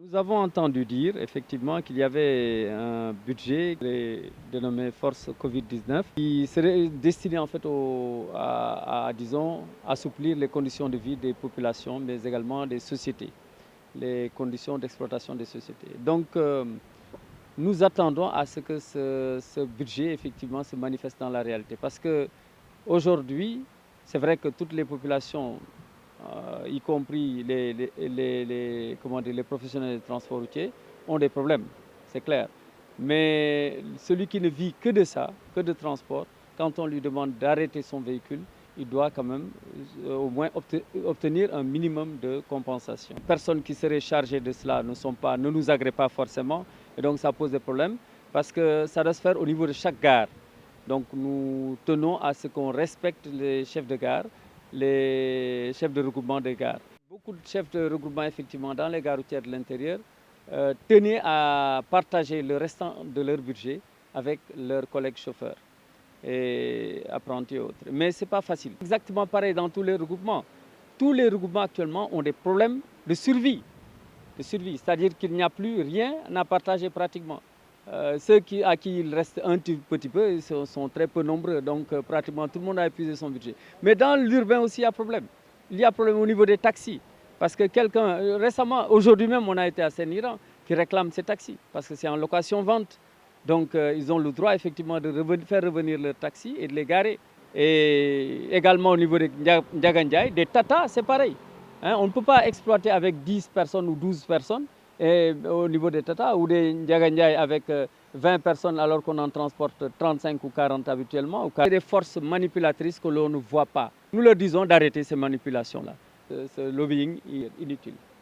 Nous avons entendu dire effectivement qu'il y avait un budget dénommé Force Covid-19 qui serait destiné en fait disons, assouplir les conditions de vie des populations, mais également des sociétés, les conditions d'exploitation des sociétés. Donc, nous attendons à ce que ce budget effectivement se manifeste dans la réalité. Parce que aujourd'hui, c'est vrai que toutes les populations y compris comment dire, les professionnels des transports routiers, ont des problèmes, c'est clair. Mais celui qui ne vit que de ça, que de transport, quand on lui demande d'arrêter son véhicule, il doit quand même au moins obtenir un minimum de compensation. Les personnes qui seraient chargées de cela ne nous agréent pas forcément, et donc ça pose des problèmes, parce que ça doit se faire au niveau de chaque gare. Donc nous tenons à ce qu'on respecte les chefs de gare, les chefs de regroupement des gares. Beaucoup de chefs de regroupement, effectivement, dans les gares routières de l'intérieur, tenaient à partager le restant de leur budget avec leurs collègues chauffeurs et apprentis et autres. Mais ce n'est pas facile. Exactement pareil dans tous les regroupements. Tous les regroupements actuellement ont des problèmes de survie. C'est-à-dire qu'il n'y a plus rien à partager pratiquement. Ceux à qui il reste un petit peu ils sont très peu nombreux, donc pratiquement tout le monde a épuisé son budget. Mais dans l'urbain aussi, il y a problème. Il y a problème au niveau des taxis. Parce que récemment, aujourd'hui même, on a été à Saint-Iran, qui réclame ces taxis, parce que c'est en location-vente. Donc ils ont le droit effectivement de faire revenir leurs taxis et de les garer. Et également au niveau des Ndiagandiaï, des Tata, c'est pareil. Hein, on ne peut pas exploiter avec 10 personnes ou 12 personnes et au niveau des Tata ou des Ndiagandiaï avec 20 personnes alors qu'on en transporte 35 ou 40 habituellement. C'est des forces manipulatrices que l'on ne voit pas. Nous leur disons d'arrêter ces manipulations-là, ce lobbying inutile.